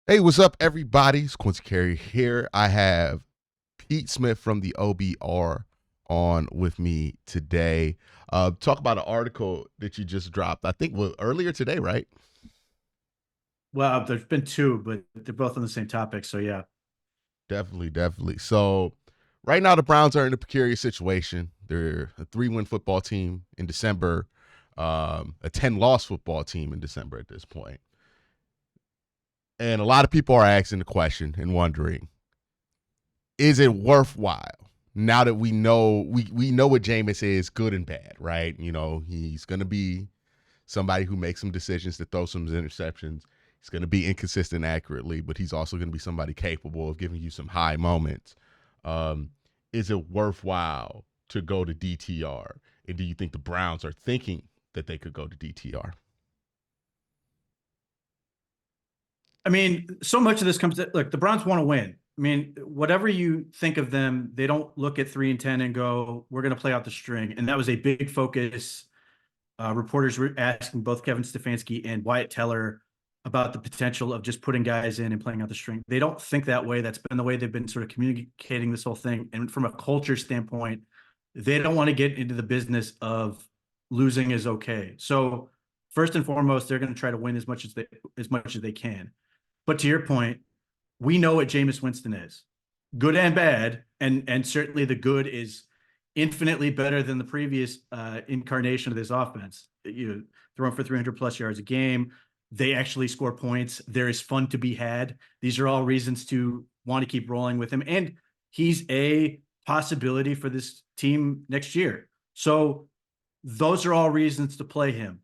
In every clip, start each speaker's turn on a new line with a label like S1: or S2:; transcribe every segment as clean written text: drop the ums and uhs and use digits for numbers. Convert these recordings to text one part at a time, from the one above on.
S1: Hey, what's up, everybody? It's Quincy Carey here. I have Pete Smith from the OBR on with me today. Talk about an article that you just dropped. I think earlier today, right?
S2: Well, there's been two, but they're both on the same topic. So yeah.
S1: Definitely, definitely. So, right now, the Browns are in a precarious situation. They're a 3-win football team in December, a 10-loss football team in December at this point. And a lot of people are asking the question and wondering, is it worthwhile now that we know what Jameis is, good and bad, right? You know, he's gonna be somebody who makes some decisions to throw some interceptions. He's gonna be inconsistent accurately, but he's also gonna be somebody capable of giving you some high moments. Um, is it worthwhile to go to DTR? And do you think the Browns are thinking that they could go to DTR?
S2: I mean, so much of this comes to look, the Browns want to win. I mean, whatever you think of them, they don't look at 3-10 and go, we're going to play out the string. And that was a big focus. Reporters were asking both Kevin Stefanski and Wyatt Teller about the potential of just putting guys in and playing out the string. They don't think that way. That's been the way they've been sort of communicating this whole thing. And from a culture standpoint, they don't want to get into the business of losing is okay. So first and foremost, they're going to try to win as much as they can. But to your point, we know what Jameis Winston is, good and bad, and certainly the good is infinitely better than the previous incarnation of this offense. You know, throwing for 300 plus yards a game, they actually score points. There is fun to be had. These are all reasons to want to keep rolling with him, and he's a possibility for this team next year. So those are all reasons to play him.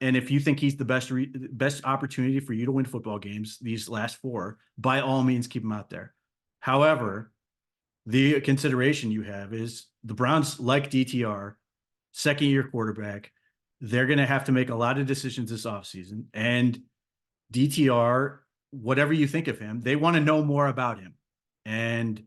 S2: And if you think he's the best opportunity for you to win football games, these last four, by all means, keep him out there. However, the consideration you have is the Browns, like DTR, second year quarterback. They're going to have to make a lot of decisions this offseason. And DTR, whatever you think of him, they want to know more about him. And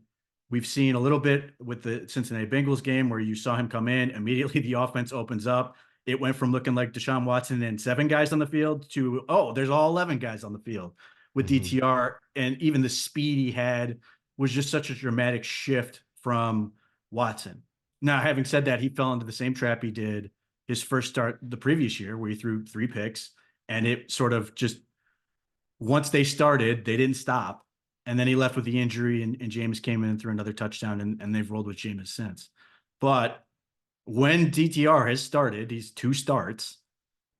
S2: we've seen a little bit with the Cincinnati Bengals game where you saw him come in, immediately the offense opens up. It went from looking like Deshaun Watson and 7 guys on the field to, oh, there's all 11 guys on the field with
S1: Mm-hmm.
S2: DTR. And even the speed he had was just such a dramatic shift from Watson. Now, having said that, he fell into the same trap he did his first start the previous year, where he threw 3 picks, and it sort of just once they started, they didn't stop. And then he left with the injury, and James came in and threw another touchdown, and they've rolled with James since. But when DTR has started, these 2 starts,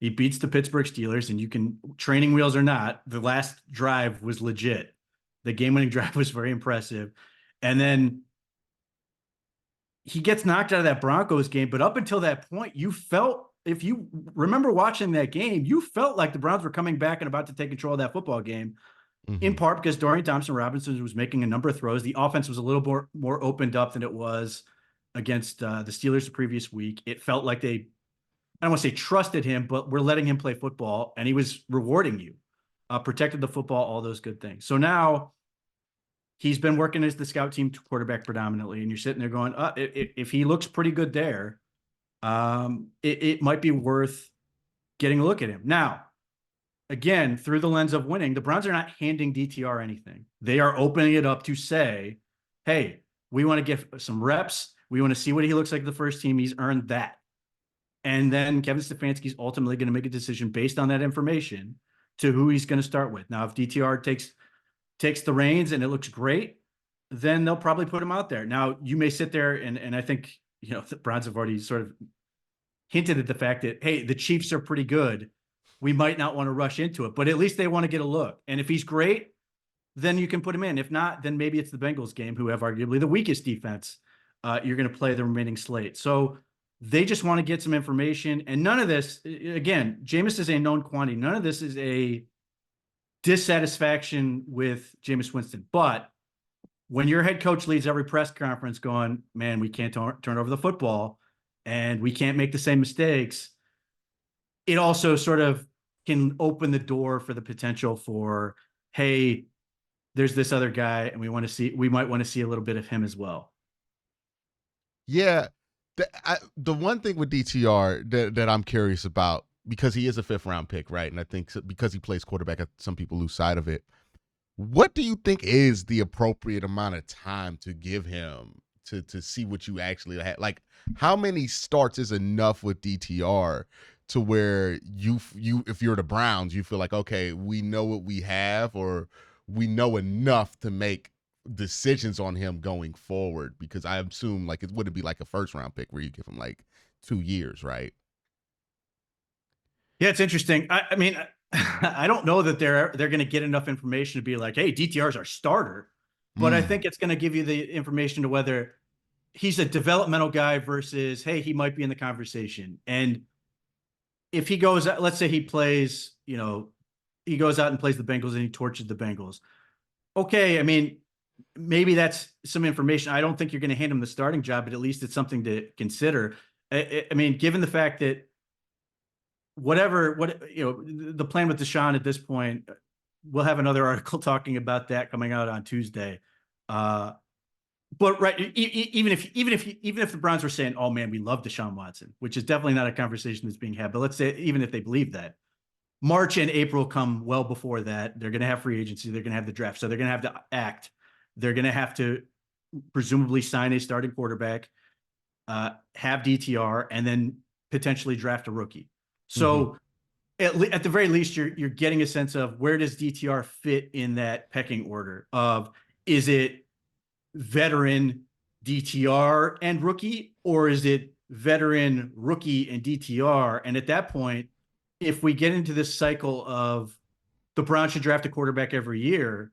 S2: he beats the Pittsburgh Steelers, and you can, training wheels or not, the last drive was legit. The game winning drive was very impressive. And then he gets knocked out of that Broncos game. But up until that point, you felt, if you remember watching that game, you felt like the Browns were coming back and about to take control of that football game, in
S1: Mm-hmm.
S2: part because Dorian Thompson-Robinson was making a number of throws. The offense was a little more opened up than it was against the Steelers the previous week. It felt like they, I don't want to say trusted him, but we're letting him play football, and he was rewarding you, protected the football, all those good things. So now he's been working as the scout team quarterback predominantly, and you're sitting there going, if he looks pretty good there, it might be worth getting a look at him. Now, again, through the lens of winning, the Browns are not handing DTR anything. They are opening it up to say, hey, we want to give some reps. We want to see what he looks like the first team. He's earned that. And then Kevin Stefanski is ultimately going to make a decision based on that information to who he's going to start with. Now, if DTR takes the reins and it looks great, then they'll probably put him out there. Now, you may sit there and I think, the Browns have already sort of hinted at the fact that, hey, the Chiefs are pretty good. We might not want to rush into it, but at least they want to get a look. And if he's great, then you can put him in. If not, then maybe it's the Bengals game, who have arguably the weakest defense. You're going to play the remaining slate. So they just want to get some information. And none of this, again, Jameis is a known quantity. None of this is a dissatisfaction with Jameis Winston. But when your head coach leads every press conference going, man, we can't turn over the football and we can't make the same mistakes, it also sort of can open the door for the potential for, hey, there's this other guy and we might want to see a little bit of him as well.
S1: Yeah, the one thing with DTR that I'm curious about, because he is a 5th round pick, right? And I think because he plays quarterback, some people lose sight of it. What do you think is the appropriate amount of time to give him to see what you actually have? Like, how many starts is enough with DTR to where you if you're the Browns, you feel like, okay, we know what we have, or we know enough to make decisions on him going forward? Because I assume like it wouldn't be like a first round pick where you give him like 2 years, right?
S2: Yeah, it's interesting. I mean, I don't know that they're going to get enough information to be like, hey, DTR is our starter, but I think
S1: Mm.
S2: it's going to give you the information to whether he's a developmental guy versus, hey, he might be in the conversation. And if he goes, let's say he plays, he goes out and plays the Bengals and he torches the Bengals. Okay, I mean, maybe that's some information. I don't think you're going to hand him the starting job, but at least it's something to consider. I mean, given the fact that the plan with Deshaun at this point, we'll have another article talking about that coming out on Tuesday. But right, even if the Browns were saying, "Oh man, we love Deshaun Watson," which is definitely not a conversation that's being had. But let's say even if they believe that, March and April come well before that. They're going to have free agency. They're going to have the draft. So they're going to have to act. They're going to have to presumably sign a starting quarterback, have DTR, and then potentially draft a rookie.
S1: Mm-hmm.
S2: So at the very least, you're getting a sense of where does DTR fit in that pecking order of, is it veteran DTR and rookie, or is it veteran rookie and DTR? And at that point, if we get into this cycle of the Browns should draft a quarterback every year,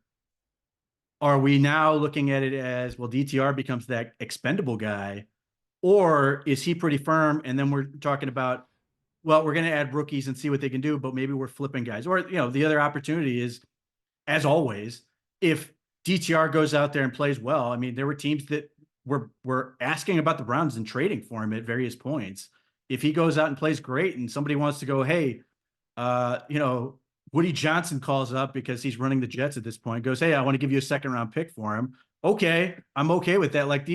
S2: are we now looking at it as, well, DTR becomes that expendable guy, or is he pretty firm? And then we're talking about, well, we're going to add rookies and see what they can do, but maybe we're flipping guys. Or, the other opportunity is, as always, if DTR goes out there and plays well, I mean, there were teams that were asking about the Browns and trading for him at various points. If he goes out and plays great and somebody wants to go, hey, uh, you know, Woody Johnson calls up because he's running the Jets at this point, goes, hey, I want to give you a second round pick for him. Okay, I'm okay with that. Like,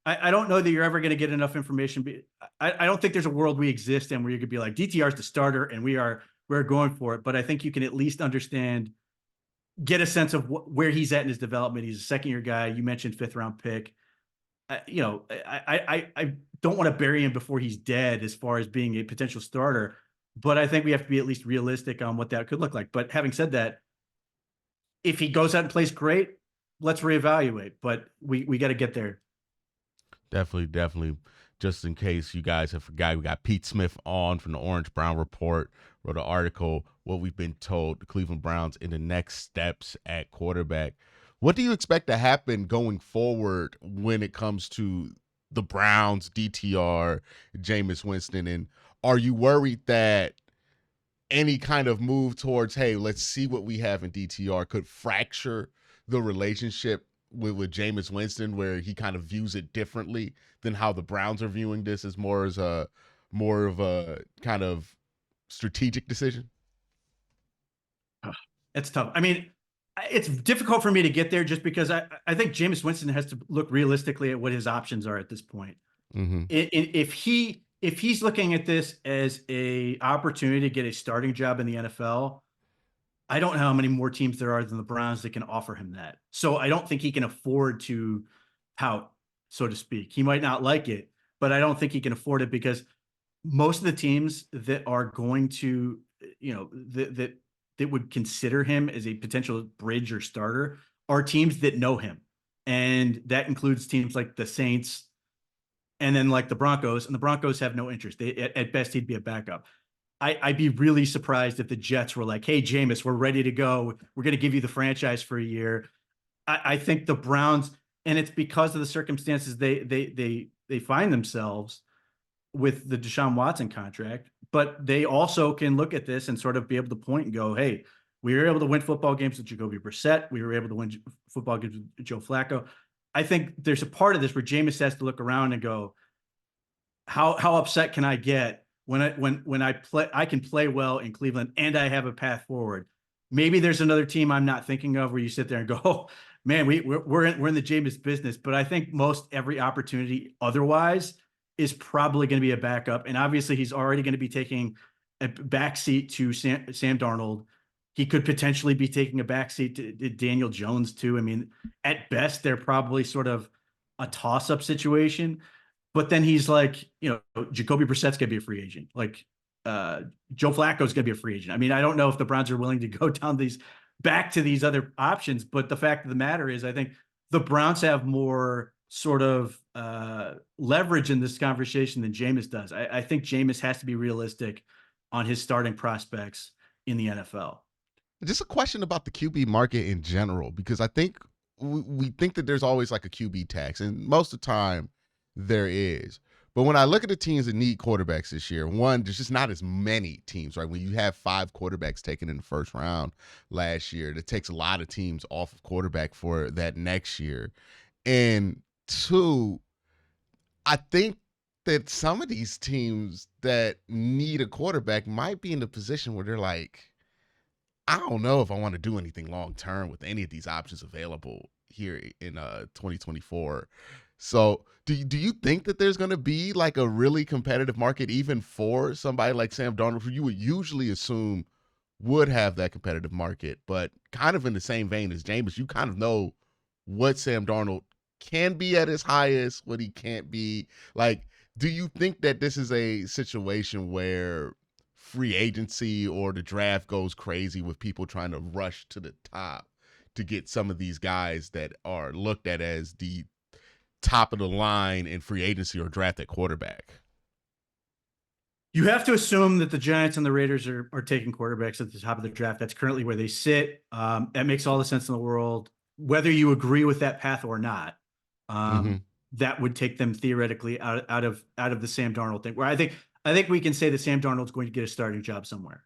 S2: I don't know that you're ever going to get enough information. I don't think there's a world we exist in where you could be like, DTR is the starter and we're going for it. But I think you can at least understand, get a sense of where he's at in his development. He's a second year guy. You mentioned fifth round pick. I don't want to bury him before he's dead as far as being a potential starter, but I think we have to be at least realistic on what that could look like. But having said that, if he goes out and plays great, let's reevaluate. But we got to get there.
S1: Definitely, definitely. Just in case you guys have forgot, we got Pete Smith on from the Orange Brown Report, wrote an article, what we've been told, the Cleveland Browns in the next steps at quarterback. What do you expect to happen going forward when it comes to the Browns, DTR, Jameis Winston? And are you worried that any kind of move towards, hey, let's see what we have in DTR could fracture the relationship with Jameis Winston, where he kind of views it differently than how the Browns are viewing this, as more of a kind of strategic decision?
S2: It's tough. I mean, it's difficult for me to get there just because I think Jameis Winston has to look realistically at what his options are at this point.
S1: Mm-hmm.
S2: If he's looking at this as a opportunity to get a starting job in the NFL, I don't know how many more teams there are than the Browns that can offer him that. So I don't think he can afford to pout, so to speak. He might not like it, but I don't think he can afford it because most of the teams that are going to, that would consider him as a potential bridge or starter are teams that know him. And that includes teams like the Saints and then like the Broncos, and the Broncos have no interest. At best, he'd be a backup. I'd be really surprised if the Jets were like, hey, Jameis, we're ready to go. We're going to give you the franchise for a year. I think the Browns, and it's because of the circumstances they find themselves with the Deshaun Watson contract, but they also can look at this and sort of be able to point and go, hey, we were able to win football games with Jacoby Brissett. We were able to win football games with Joe Flacco. I think there's a part of this where Jameis has to look around and go, how upset can I get when I can play well in Cleveland and I have a path forward? Maybe there's another team I'm not thinking of where you sit there and go, oh, man, we're in the Jameis business. But I think most every opportunity otherwise is probably going to be a backup. And obviously he's already going to be taking a backseat to Sam Darnold. He could potentially be taking a backseat to Daniel Jones too. I mean, at best, they're probably sort of a toss-up situation. But then he's like, Jacoby Brissett's gonna be a free agent. Like Joe Flacco's gonna be a free agent. I mean, I don't know if the Browns are willing to go down back to these other options, but the fact of the matter is, I think the Browns have more sort of leverage in this conversation than Jameis does. I think Jameis has to be realistic on his starting prospects in the NFL.
S1: Just a question about the QB market in general, because I think we think that there's always like a QB tax, and most of the time there is. But when I look at the teams that need quarterbacks this year, one, there's just not as many teams, right? When you have 5 quarterbacks taken in the first round last year, that takes a lot of teams off of quarterback for that next year. And 2, I think that some of these teams that need a quarterback might be in the position where they're like, I don't know if I want to do anything long term with any of these options available here in 2024. So, do you think that there's going to be like a really competitive market even for somebody like Sam Darnold, who you would usually assume would have that competitive market, but kind of in the same vein as Jameis, you kind of know what Sam Darnold can be at his highest, what he can't be. Like, do you think that this is a situation where free agency or the draft goes crazy with people trying to rush to the top to get some of these guys that are looked at as the top of the line in free agency or draft at quarterback?
S2: You have to assume that the Giants and the Raiders are taking quarterbacks at the top of the draft. That's currently where they sit. That makes all the sense in the world. Whether you agree with that path or not, that would take them theoretically out of the Sam Darnold thing. Where I think we can say that Sam Darnold's going to get a starting job somewhere.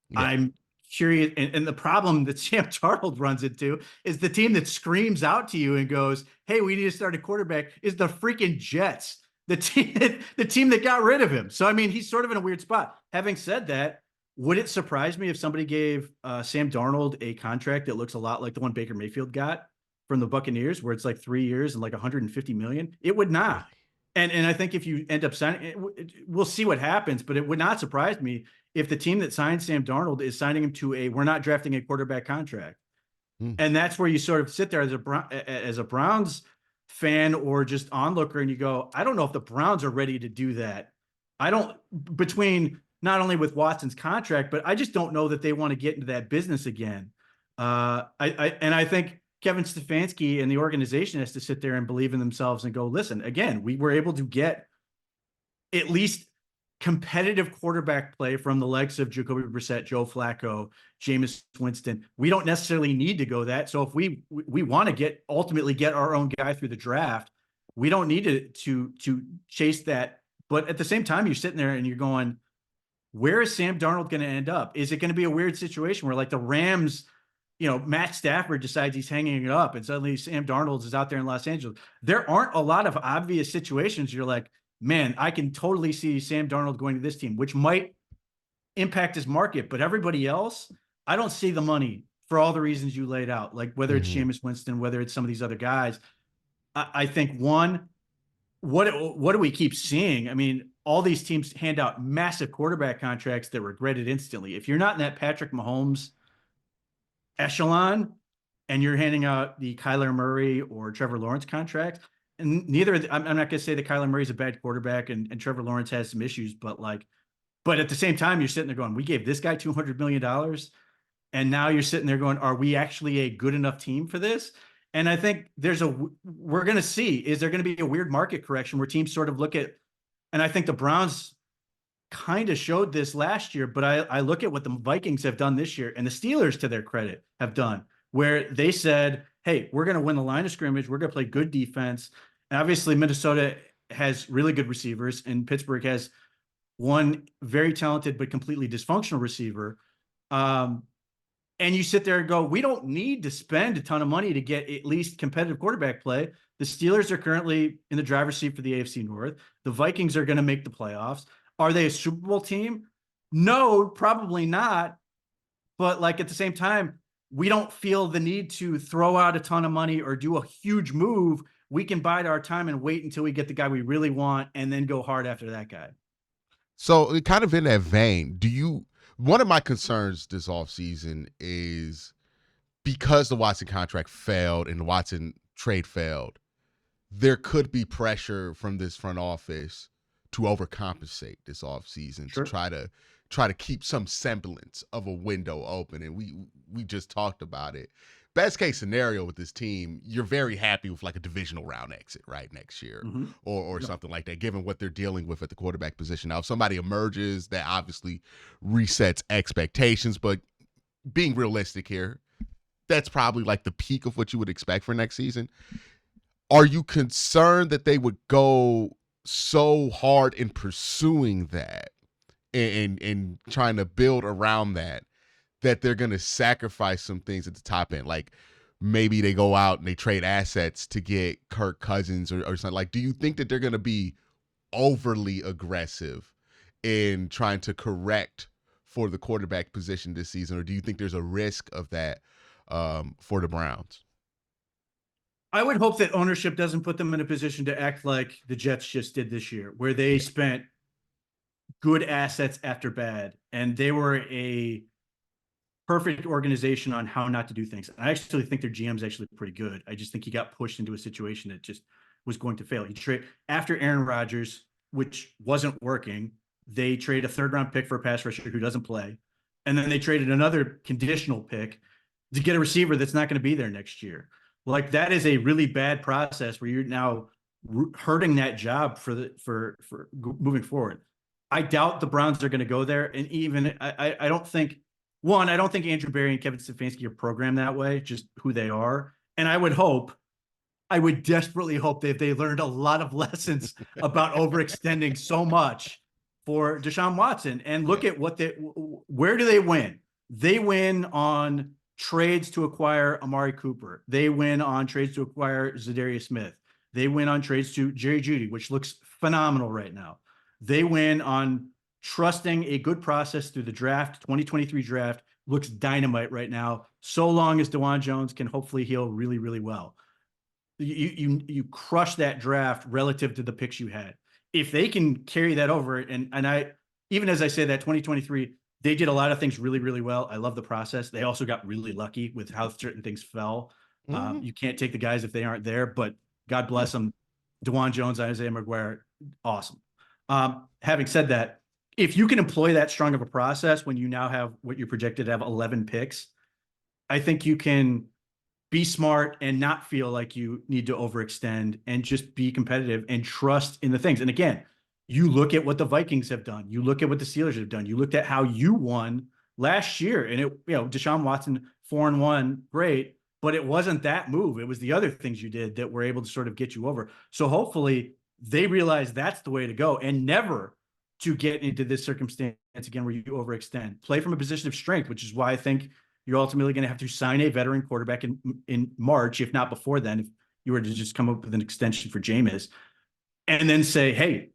S2: Yeah. I'm curious, and the problem that Sam Darnold runs into is the team that screams out to you and goes, "Hey, we need to start a quarterback," is the freaking Jets. The team that got rid of him. So, I mean, he's sort of in a weird spot. Having said that, would it surprise me if somebody gave Sam Darnold a contract that looks a lot like the one Baker Mayfield got from the Buccaneers, where it's like 3 years and like $150 million? It would not. And I think if you end up signing, we'll see what happens, but it would not surprise me if the team that signed Sam Darnold is signing him to we're not drafting a quarterback contract. And that's where you sort of sit there as a Browns fan or just onlooker, and you go, I don't know if the Browns are ready to do that. Between not only with Watson's contract, but I just don't know that they want to get into that business again. I think Kevin Stefanski and the organization has to sit there and believe in themselves and go, listen, again, we were able to get at least competitive quarterback play from the likes of Jacoby Brissett, Joe Flacco, Jameis Winston. We don't necessarily need to go that. So if we want to ultimately get our own guy through the draft, we don't need to chase that. But at the same time, you're sitting there and you're going, where is Sam Darnold going to end up? Is it going to be a weird situation where like the Rams, Matt Stafford decides he's hanging it up and suddenly Sam Darnold is out there in Los Angeles? There aren't a lot of obvious situations. You're like, man, I can totally see Sam Darnold going to this team, which might impact his market. But everybody else, I don't see the money for all the reasons you laid out, like whether it's Jameis Winston, whether it's some of these other guys. I think, one, what do we keep seeing? I mean, all these teams hand out massive quarterback contracts that regretted instantly. If you're not in that Patrick Mahomes echelon and you're handing out the Kyler Murray or Trevor Lawrence contract, and I'm not going to say that Kyler Murray's a bad quarterback and Trevor Lawrence has some issues, but at the same time, you're sitting there going, we gave this guy $200 million. And now you're sitting there going, are we actually a good enough team for this? And I think we're going to see, is there going to be a weird market correction where teams sort of look at, and I think the Browns kind of showed this last year, but I look at what the Vikings have done this year and the Steelers, to their credit, have done, where they said, hey, we're going to win the line of scrimmage. We're going to play good defense. And obviously, Minnesota has really good receivers, and Pittsburgh has one very talented but completely dysfunctional receiver. And you sit there and go, we don't need to spend a ton of money to get at least competitive quarterback play. The Steelers are currently in the driver's seat for the AFC North. The Vikings are going to make the playoffs. Are they a Super Bowl team? No, probably not. But at the same time, we don't feel the need to throw out a ton of money or do a huge move. We can bide our time and wait until we get the guy we really want and then go hard after that guy.
S1: So kind of in that vein, One of my concerns this offseason is because the Watson contract failed and the Watson trade failed, there could be pressure from this front office to overcompensate this offseason to
S2: Sure.
S1: try to keep some semblance of a window open. And we just talked about it. Best case scenario with this team, you're very happy with like a divisional round exit right next year,
S2: Hmm.
S1: or
S2: Yep.
S1: something like that, given what they're dealing with at the quarterback position. Now, if somebody emerges, that obviously resets expectations, but being realistic here, that's probably like the peak of what you would expect for next season. Are you concerned that they would go so hard in pursuing that and trying to build around that they're going to sacrifice some things at the top end? Like maybe they go out and they trade assets to get Kirk Cousins or something. Like, do you think that they're going to be overly aggressive in trying to correct for the quarterback position this season, or do you think there's a risk of that for the Browns?
S2: I would hope that ownership doesn't put them in a position to act like the Jets just did this year, where they
S1: Yeah.
S2: spent good assets after bad, and they were a perfect organization on how not to do things. And I actually think their GM's actually pretty good. I just think he got pushed into a situation that just was going to fail. He trade after Aaron Rodgers, which wasn't working. They trade a third round pick for a pass rusher who doesn't play, and then they traded another conditional pick to get a receiver that's not going to be there next year. Like that is a really bad process where you're now hurting that job for moving forward. I doubt the Browns are going to go there, and even I don't think one, I don't think Andrew Berry and Kevin Stefanski are programmed that way, just who they are. And I would desperately hope that they learned a lot of lessons about overextending so much for Deshaun Watson. And
S1: Yeah.
S2: look at where do they win? They win on trades to acquire Amari Cooper. They win on trades to acquire Zadarius Smith. They win on trades to Jerry Jeudy, which looks phenomenal right now. They win on trusting a good process through the draft. 2023 draft looks dynamite right now, so long as DeJuan Jones can hopefully heal really, really well. You crush that draft relative to the picks you had. If they can carry that over, and I, even as I say that 2023, they did a lot of things really, really well. I love the process. They also got really lucky with how certain things fell.
S1: Mm-hmm.
S2: You can't take the guys if they aren't there, but God
S1: Yeah.
S2: bless them. DeJuan Jones, Isaiah McGuire, awesome. Having said that, if you can employ that strong of a process when you now have what you're projected to have 11 picks, I think you can be smart and not feel like you need to overextend and just be competitive and trust in the things. And again, you look at what the Vikings have done. You look at what the Steelers have done. You looked at how you won last year, and Deshaun Watson 4-1, great, but it wasn't that move. It was the other things you did that were able to sort of get you over. So hopefully they realize that's the way to go and never to get into this circumstance again where you overextend. Play from a position of strength, which is why I think you're ultimately going to have to sign a veteran quarterback in March, if not before then, if you were to just come up with an extension for Jameis, and then say, hey,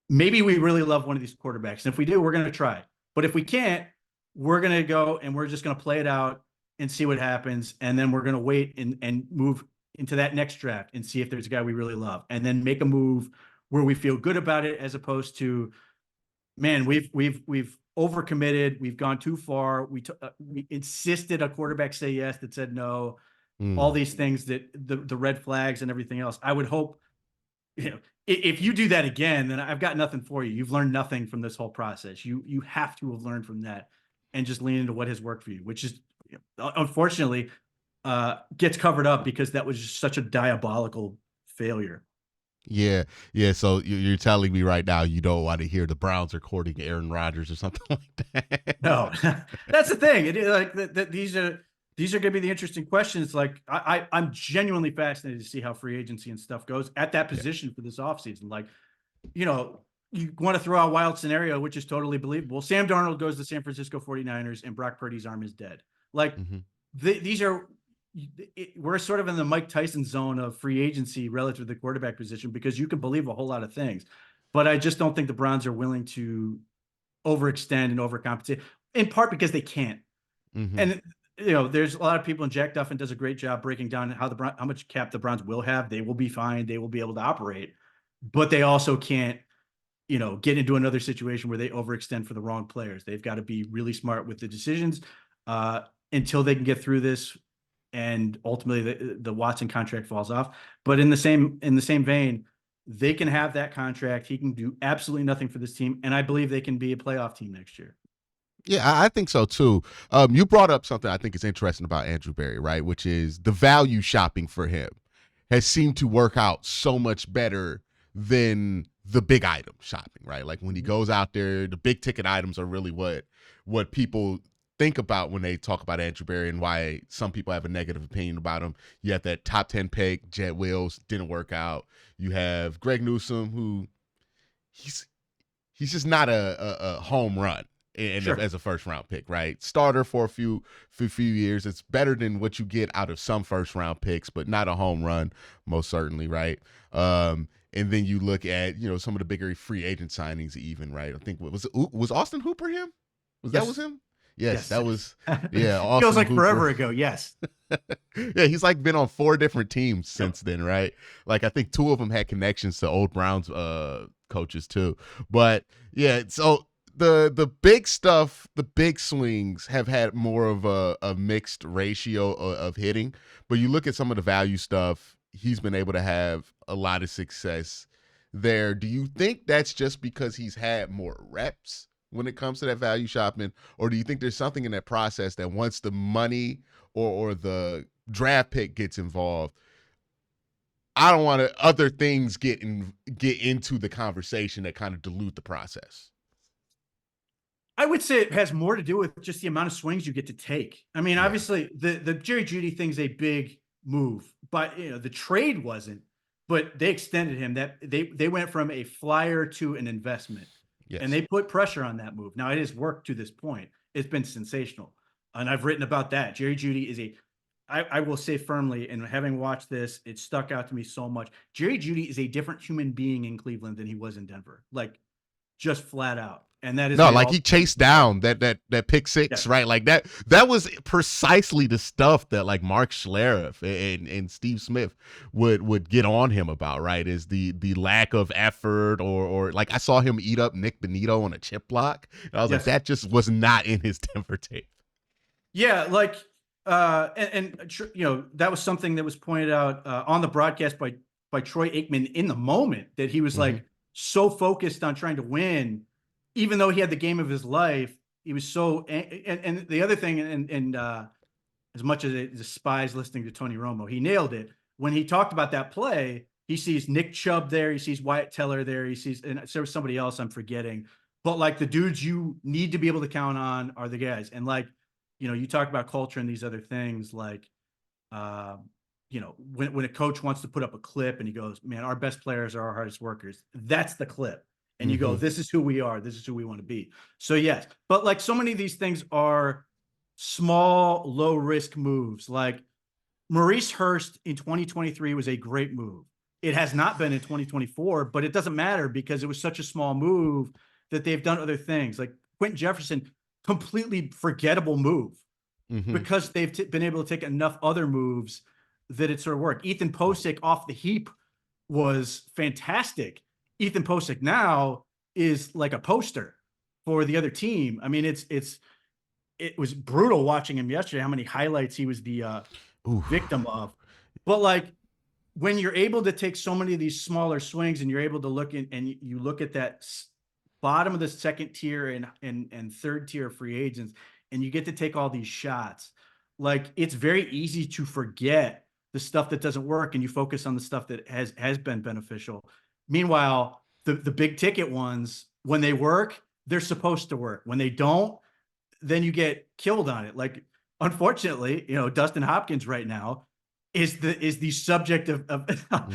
S2: maybe we really love one of these quarterbacks. And if we do, we're going to try. But if we can't, we're going to go and we're just going to play it out and see what happens. And then we're going to wait and move into that next draft and see if there's a guy we really love, and then make a move where we feel good about it, as opposed to, man, we've overcommitted. We've gone too far. We insisted a quarterback say yes that said no. All
S1: Mm.
S2: these things that the red flags and everything else. I would hope, if you do that again, then I've got nothing for you. You've learned nothing from this whole process. You have to have learned from that and just lean into what has worked for you, which is, unfortunately, gets covered up because that was just such a diabolical failure.
S1: Yeah, yeah. So you're telling me right now you don't want to hear the Browns are courting Aaron Rodgers or something like that?
S2: No, that's the thing. These are going to be the interesting questions. Like I'm genuinely fascinated to see how free agency and stuff goes at that
S1: Yeah.
S2: position for this offseason. Like, you want to throw out a wild scenario, which is totally believable. Sam Darnold goes to San Francisco 49ers and Brock Purdy's arm is dead. Like,
S1: Mm-hmm.
S2: these are, we're sort of in the Mike Tyson zone of free agency relative to the quarterback position, because you can believe a whole lot of things. But I just don't think the Browns are willing to overextend and overcompensate, in part because they can't.
S1: Mm-hmm.
S2: And there's a lot of people, and Jack Duffin does a great job breaking down how much cap the Browns will have. They will be fine. They will be able to operate, but they also can't get into another situation where they overextend for the wrong players. They've got to be really smart with the decisions until they can get through this, and ultimately the Watson contract falls off. But in the same vein, they can have that contract. He can do absolutely nothing for this team, and I believe they can be a playoff team next year.
S1: Yeah, I think so too. You brought up something I think is interesting about Andrew Berry, right? Which is the value shopping for him has seemed to work out so much better than the big item shopping, right? Like when he goes out there, the big ticket items are really what people think about when they talk about Andrew Berry, and why some people have a negative opinion about him. You have that top 10 pick, Jet Wills, didn't work out. You have Greg Newsome, who he's just not a home run
S2: Sure.
S1: as a first round pick, right? Starter for a few years. It's better than what you get out of some first round picks, but not a home run, most certainly, right? And then you look at some of the bigger free agent signings, even, right? I think was Austin Hooper him? That was him? Yes, that was Austin
S2: Feels like
S1: Hooper.
S2: Forever ago. Yes.
S1: Yeah, he's like been on 4 different teams since then, right? Like I think 2 of them had connections to old Browns coaches too. But yeah, so the big stuff, the big swings have had more of a mixed ratio of hitting. But you look at some of the value stuff, he's been able to have a lot of success there. Do you think that's just because he's had more reps when it comes to that value shopping, or do you think there's something in that process that once the money or the draft pick gets involved, I don't want to other things get into the conversation that kind of dilute the process?
S2: I would say it has more to do with just the amount of swings you get to take. I mean,
S1: Yeah.
S2: obviously the Jerry Jeudy thing's a big move, but the trade wasn't. But they extended him. That they went from a flyer to an investment,
S1: Yes.
S2: and they put pressure on that move. Now it has worked to this point. It's been sensational, and I've written about that. Jerry Jeudy is I will say firmly, and having watched this, it stuck out to me so much. Jerry Jeudy is a different human being in Cleveland than he was in Denver, like just flat out. And that is
S1: no, like he chased down that pick six,
S2: yeah.
S1: Right? Like that was precisely the stuff that like Mark Schlereth and Steve Smith would get on him about, right? Is the lack of effort, or like I saw him eat up Nick Benito on a chip block. And I was like, that just was not in his Denver tape.
S2: Yeah, like that was something that was pointed out on the broadcast by Troy Aikman in the moment, that he was like so focused on trying to win, even though he had the game of his life. He was so, and the other thing, and as much as it despises listening to Tony Romo, he nailed it when he talked about that play. He sees Nick Chubb there, he sees Wyatt Teller there, he sees, and there was somebody else I'm forgetting, but like the dudes you need to be able to count on are the guys. And like, you talk about culture and these other things, like, when a coach wants to put up a clip and he goes, man, our best players are our hardest workers. That's the clip. And you go, this is who we are. This is who we want to be. So yes, but like so many of these things are small, low risk moves. Like Maurice Hurst in 2023 was a great move. It has not been in 2024, but it doesn't matter because it was such a small move that they've done other things. Like Quentin Jefferson, completely forgettable move because they've been able to take enough other moves that it sort of worked. Ethan Posick off the heap was fantastic. Ethan Posick now is like a poster for the other team. I mean, it was brutal watching him yesterday, how many highlights he was the victim of. But like when you're able to take so many of these smaller swings and you're able to look in and you look at that bottom of the second tier and third tier free agents, and you get to take all these shots, like it's very easy to forget the stuff that doesn't work and you focus on the stuff that has been beneficial. Meanwhile, the big ticket ones, when they work, they're supposed to work. When they don't, then you get killed on it. Like, unfortunately, Dustin Hopkins right now is the subject of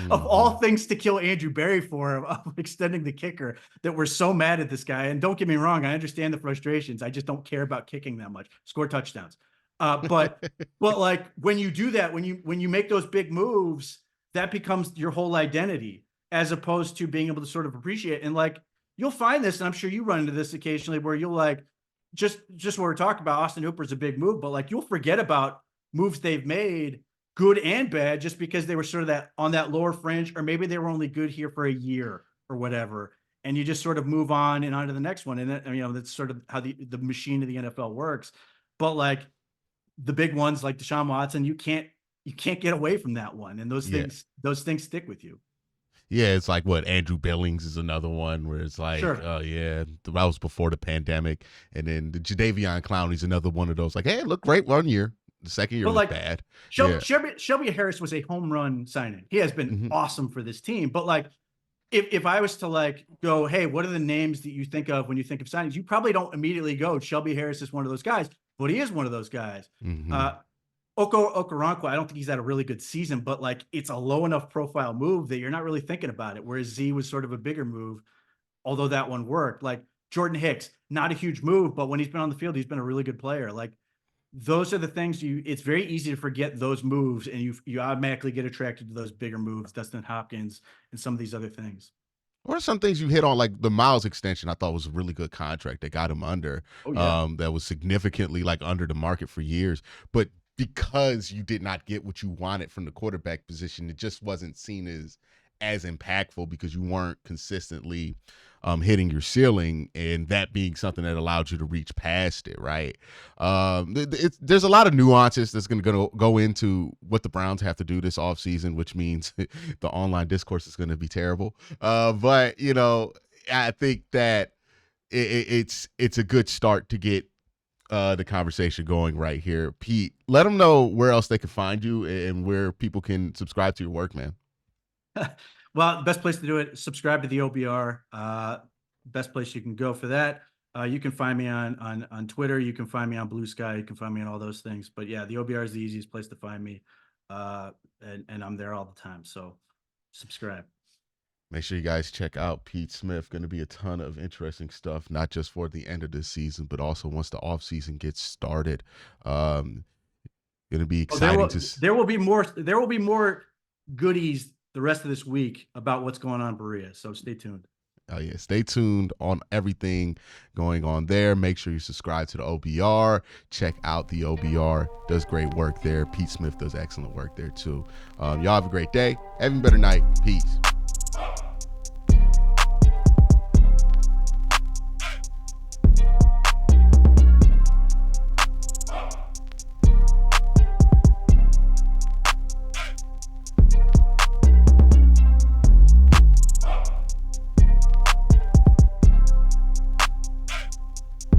S2: all things to kill Andrew Berry for, of extending the kicker, that we're so mad at this guy. And don't get me wrong, I understand the frustrations. I just don't care about kicking that much. Score touchdowns. But like when you do that, when you make those big moves, that becomes your whole identity, as opposed to being able to sort of appreciate. And like, you'll find this, and I'm sure you run into this occasionally, where you'll like, just what we're talking about, Austin Hooper's a big move, but like you'll forget about moves they've made, good and bad, just because they were sort of on that lower fringe, or maybe they were only good here for a year or whatever. and you just sort of move on and on to the next one. And that, that's sort of how the machine of the NFL works. But like the big ones like Deshaun Watson, you can't get away from that one. And
S1: Yeah.
S2: those things stick with you.
S1: Yeah, it's like what Andrew Billings is another one where it's like,
S2: Sure.
S1: yeah, that was before the pandemic. And then the Jadeveon Clowney's another one of those, like, hey, it looked great 1 year. The second year
S2: But
S1: was
S2: like
S1: bad. Yeah.
S2: Shelby Harris was a home run signing. He has been
S1: Mm-hmm.
S2: awesome for this team. But like, if I was to like go, hey, what are the names that you think of when you think of signings? You probably don't immediately go, Shelby Harris is one of those guys, but he is one of those guys.
S1: Mm-hmm.
S2: Okoronkwo, I don't think he's had a really good season, but like it's a low enough profile move that you're not really thinking about it. Whereas Z was sort of a bigger move, although that one worked. Like Jordan Hicks, not a huge move, but when he's been on the field, he's been a really good player. Like those are the things it's very easy to forget those moves, and you automatically get attracted to those bigger moves, Dustin Hopkins and some of these other things.
S1: What are some things you hit on? Like the Miles extension, I thought was a really good contract that got him under.
S2: Oh yeah.
S1: That was significantly like under the market for years. But because you did not get what you wanted from the quarterback position, it just wasn't seen as impactful because you weren't consistently hitting your ceiling, and that being something that allowed you to reach past it, right? There's a lot of nuances that's going to go into what the Browns have to do this offseason, which means the online discourse is going to be terrible. But, I think that it's a good start to get the conversation going right here. Pete, let them know where else they can find you and where people can subscribe to your work, man.
S2: Well, the best place to do it, subscribe to the OBR. Best place you can go for that. You can find me on Twitter. You can find me on Blue Sky. You can find me on all those things. But yeah, the OBR is the easiest place to find me. And I'm there all the time. So subscribe.
S1: Make sure you guys check out Pete Smith. Going to be a ton of interesting stuff, not just for the end of this season, but also once the offseason gets started. Going to be exciting
S2: there will be more goodies the rest of this week about what's going on in Berea. So stay tuned.
S1: Oh yeah, stay tuned on everything going on there. Make sure you subscribe to the OBR. Check out the OBR. Does great work there. Pete Smith does excellent work there too. Y'all have a great day. Have a better night. Peace.